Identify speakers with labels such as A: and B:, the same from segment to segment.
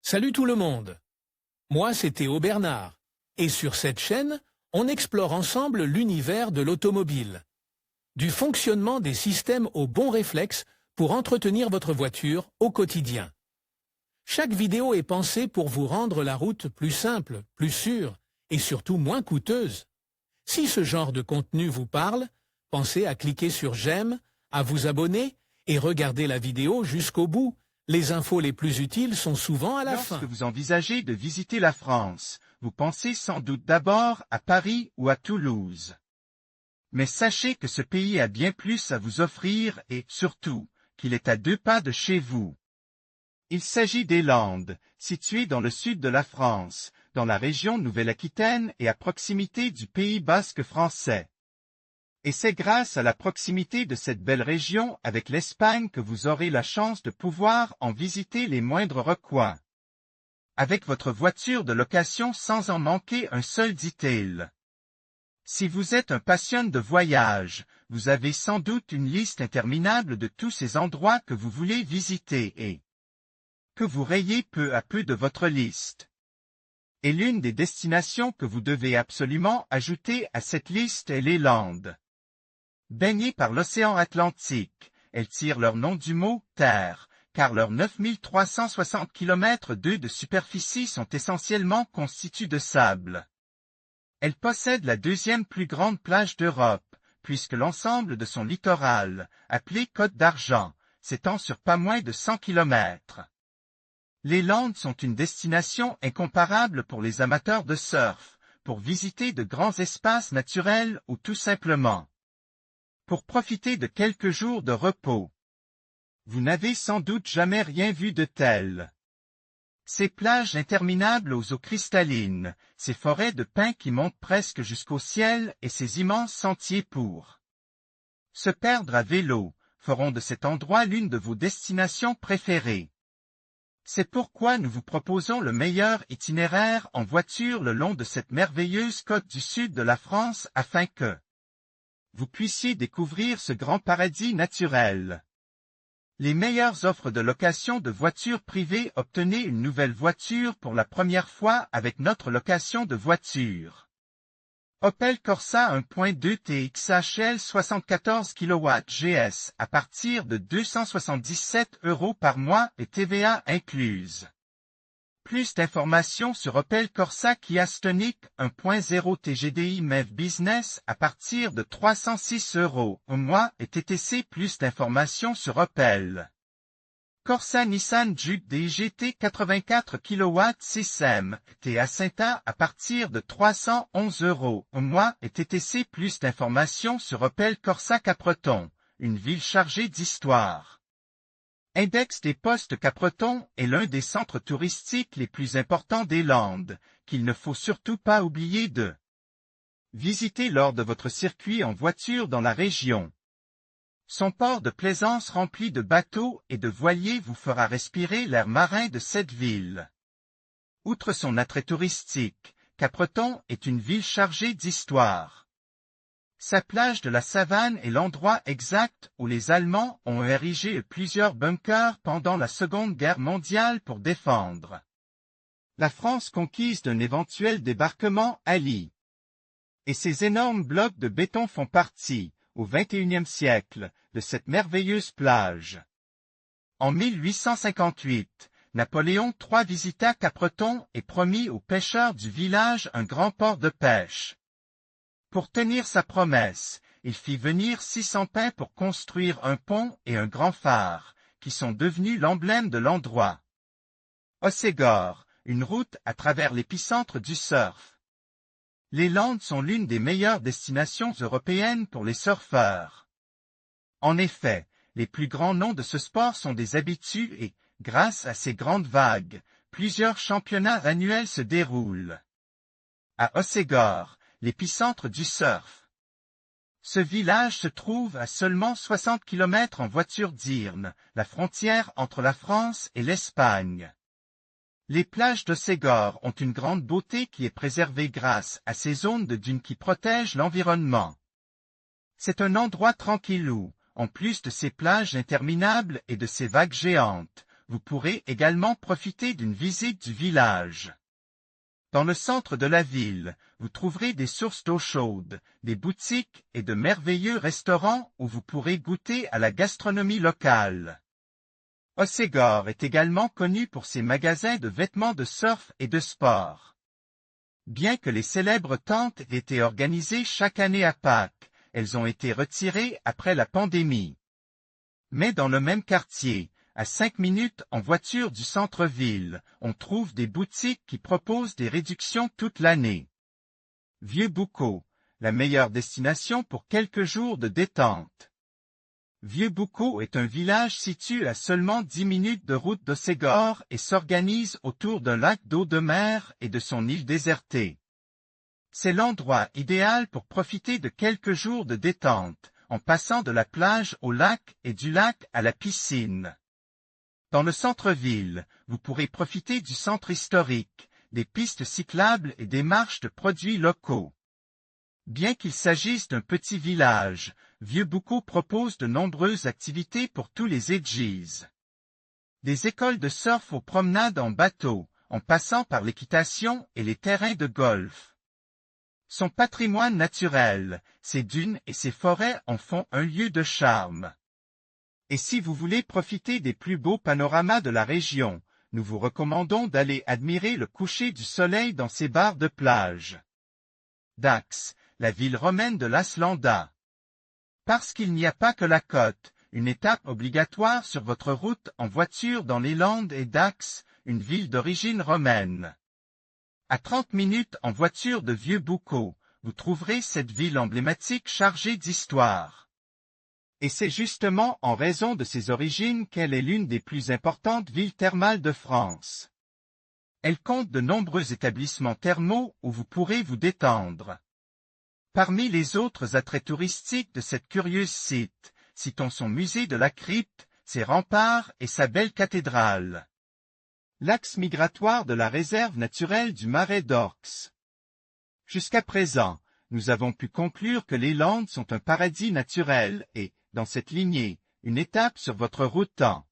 A: Salut tout le monde. Moi, c'est Théo Bernard. Et sur cette chaîne, on explore ensemble l'univers de l'automobile. Du fonctionnement des systèmes aux bons réflexes pour entretenir votre voiture au quotidien. Chaque vidéo est pensée pour vous rendre la route plus simple, plus sûre et surtout moins coûteuse. Si ce genre de contenu vous parle, pensez à cliquer sur j'aime, à vous abonner et regarder la vidéo jusqu'au bout. Les infos les plus utiles sont souvent à la fin.
B: Lorsque vous envisagez de visiter la France, vous pensez sans doute d'abord à Paris ou à Toulouse. Mais sachez que ce pays a bien plus à vous offrir et, surtout, qu'il est à 2 pas de chez vous. Il s'agit des Landes, situées dans le sud de la France, dans la région Nouvelle-Aquitaine et à proximité du Pays basque français. Et c'est grâce à la proximité de cette belle région avec l'Espagne que vous aurez la chance de pouvoir en visiter les moindres recoins. Avec votre voiture de location sans en manquer un seul detail. Si vous êtes un passionné de voyage, vous avez sans doute une liste interminable de tous ces endroits que vous voulez visiter et que vous rayez peu à peu de votre liste. Et l'une des destinations que vous devez absolument ajouter à cette liste est les Landes. Baignées par l'océan Atlantique, elles tirent leur nom du mot « terre », car leurs 9360 km de superficie sont essentiellement constitués de sable. Elle possède la 2e plus grande plage d'Europe, puisque l'ensemble de son littoral, appelé Côte d'Argent, s'étend sur pas moins de 100 km. Les Landes sont une destination incomparable pour les amateurs de surf, pour visiter de grands espaces naturels ou tout simplement pour profiter de quelques jours de repos. Vous n'avez sans doute jamais rien vu de tel. Ces plages interminables aux eaux cristallines, ces forêts de pins qui montent presque jusqu'au ciel et ces immenses sentiers pour se perdre à vélo, feront de cet endroit l'une de vos destinations préférées. C'est pourquoi nous vous proposons le meilleur itinéraire en voiture le long de cette merveilleuse côte du sud de la France afin que vous puissiez découvrir ce grand paradis naturel. Les meilleures offres de location de voitures privées. Obtenez une nouvelle voiture pour la première fois avec notre location de voiture. Opel Corsa 1.2 TXHL 74 kW GS à partir de 277 € par mois et TVA incluse. Plus d'informations sur Opel Corsa Kia Stonic 1.0 TGDI MEV Business à partir de 306 € au mois et TTC. Plus d'informations sur Opel Corsa Nissan Juke DGT 84 kW 6M T Acinta à partir de 311 € au mois et TTC. Plus d'informations sur Opel Corsa Capbreton, une ville chargée d'histoire. Index des postes Capbreton est l'un des centres touristiques les plus importants des Landes, qu'il ne faut surtout pas oublier de visiter lors de votre circuit en voiture dans la région. Son port de plaisance rempli de bateaux et de voiliers vous fera respirer l'air marin de cette ville. Outre son attrait touristique, Capbreton est une ville chargée d'histoire. Sa plage de la Savane est l'endroit exact où les Allemands ont érigé plusieurs bunkers pendant la Seconde Guerre mondiale pour défendre la France conquise d'un éventuel débarquement allié. Et ces énormes blocs de béton font partie, au XXIe siècle, de cette merveilleuse plage. En 1858, Napoléon III visita Capbreton et promit aux pêcheurs du village un grand port de pêche. Pour tenir sa promesse, il fit venir 600 pins pour construire un pont et un grand phare, qui sont devenus l'emblème de l'endroit. Hossegor, une route à travers l'épicentre du surf. Les Landes sont l'une des meilleures destinations européennes pour les surfeurs. En effet, les plus grands noms de ce sport sont des habitués et, grâce à ces grandes vagues, plusieurs championnats annuels se déroulent. À Hossegor, l'épicentre du surf. Ce village se trouve à seulement 60 km en voiture d'Hirn, la frontière entre la France et l'Espagne. Les plages d'Hossegor ont une grande beauté qui est préservée grâce à ces zones de dunes qui protègent l'environnement. C'est un endroit tranquille où, en plus de ces plages interminables et de ces vagues géantes, vous pourrez également profiter d'une visite du village. Dans le centre de la ville, vous trouverez des sources d'eau chaude, des boutiques et de merveilleux restaurants où vous pourrez goûter à la gastronomie locale. Hossegor est également connu pour ses magasins de vêtements de surf et de sport. Bien que les célèbres tentes aient été organisées chaque année à Pâques, elles ont été retirées après la pandémie. Mais dans le même quartier, à 5 minutes en voiture du centre-ville, on trouve des boutiques qui proposent des réductions toute l'année. Vieux-Boucau, la meilleure destination pour quelques jours de détente. Vieux-Boucau est un village situé à seulement 10 minutes de route d'Hossegor et s'organise autour d'un lac d'eau de mer et de son île désertée. C'est l'endroit idéal pour profiter de quelques jours de détente, en passant de la plage au lac et du lac à la piscine. Dans le centre-ville, vous pourrez profiter du centre historique, des pistes cyclables et des marches de produits locaux. Bien qu'il s'agisse d'un petit village, Vieux-Boucau propose de nombreuses activités pour tous les âges. Des écoles de surf aux promenades en bateau, en passant par l'équitation et les terrains de golf. Son patrimoine naturel, ses dunes et ses forêts en font un lieu de charme. Et si vous voulez profiter des plus beaux panoramas de la région, nous vous recommandons d'aller admirer le coucher du soleil dans ces bars de plage. Dax, la ville romaine de l'Aslanda. Parce qu'il n'y a pas que la côte, une étape obligatoire sur votre route en voiture dans les Landes est Dax, une ville d'origine romaine. À 30 minutes en voiture de Vieux-Boucau, vous trouverez cette ville emblématique chargée d'histoire. Et c'est justement en raison de ses origines qu'elle est l'une des plus importantes villes thermales de France. Elle compte de nombreux établissements thermaux où vous pourrez vous détendre. Parmi les autres attraits touristiques de cette curieuse site, citons son musée de la crypte, ses remparts et sa belle cathédrale. L'axe migratoire de la réserve naturelle du Marais d'Orx. Jusqu'à présent, nous avons pu conclure que les Landes sont un paradis naturel et, dans cette lignée, une étape sur votre route en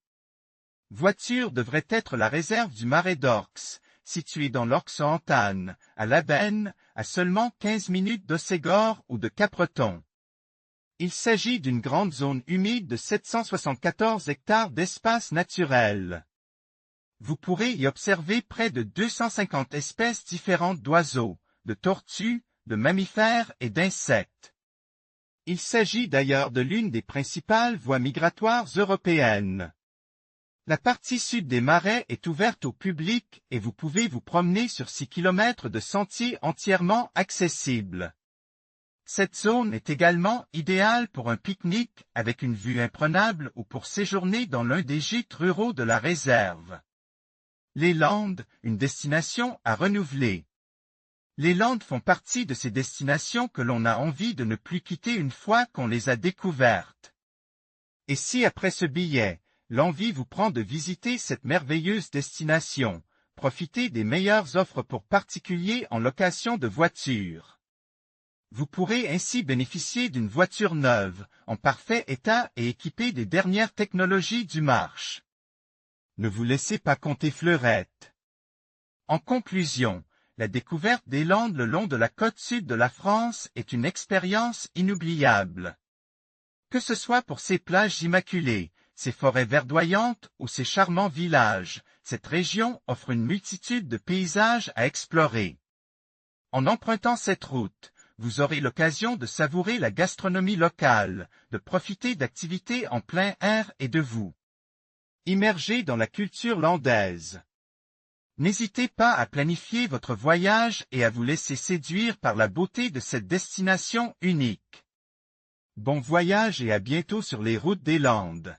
B: voiture devrait être la réserve du Marais d'Orx, située dans l'Orxe-Antane, à l'Abenne, à seulement 15 minutes d'Hossegor ou de Capbreton. Il s'agit d'une grande zone humide de 774 hectares d'espace naturel. Vous pourrez y observer près de 250 espèces différentes d'oiseaux, de tortues, de mammifères et d'insectes. Il s'agit d'ailleurs de l'une des principales voies migratoires européennes. La partie sud des marais est ouverte au public et vous pouvez vous promener sur 6 km de sentiers entièrement accessibles. Cette zone est également idéale pour un pique-nique avec une vue imprenable ou pour séjourner dans l'un des gîtes ruraux de la réserve. Les Landes, une destination à renouveler. Les Landes font partie de ces destinations que l'on a envie de ne plus quitter une fois qu'on les a découvertes. Et si après ce billet, l'envie vous prend de visiter cette merveilleuse destination, profitez des meilleures offres pour particuliers en location de voitures. Vous pourrez ainsi bénéficier d'une voiture neuve, en parfait état et équipée des dernières technologies du marché. Ne vous laissez pas compter fleurette. En conclusion, la découverte des Landes le long de la côte sud de la France est une expérience inoubliable. Que ce soit pour ses plages immaculées, ses forêts verdoyantes ou ses charmants villages, cette région offre une multitude de paysages à explorer. En empruntant cette route, vous aurez l'occasion de savourer la gastronomie locale, de profiter d'activités en plein air et de vous immerger dans la culture landaise. N'hésitez pas à planifier votre voyage et à vous laisser séduire par la beauté de cette destination unique. Bon voyage et à bientôt sur les routes des Landes.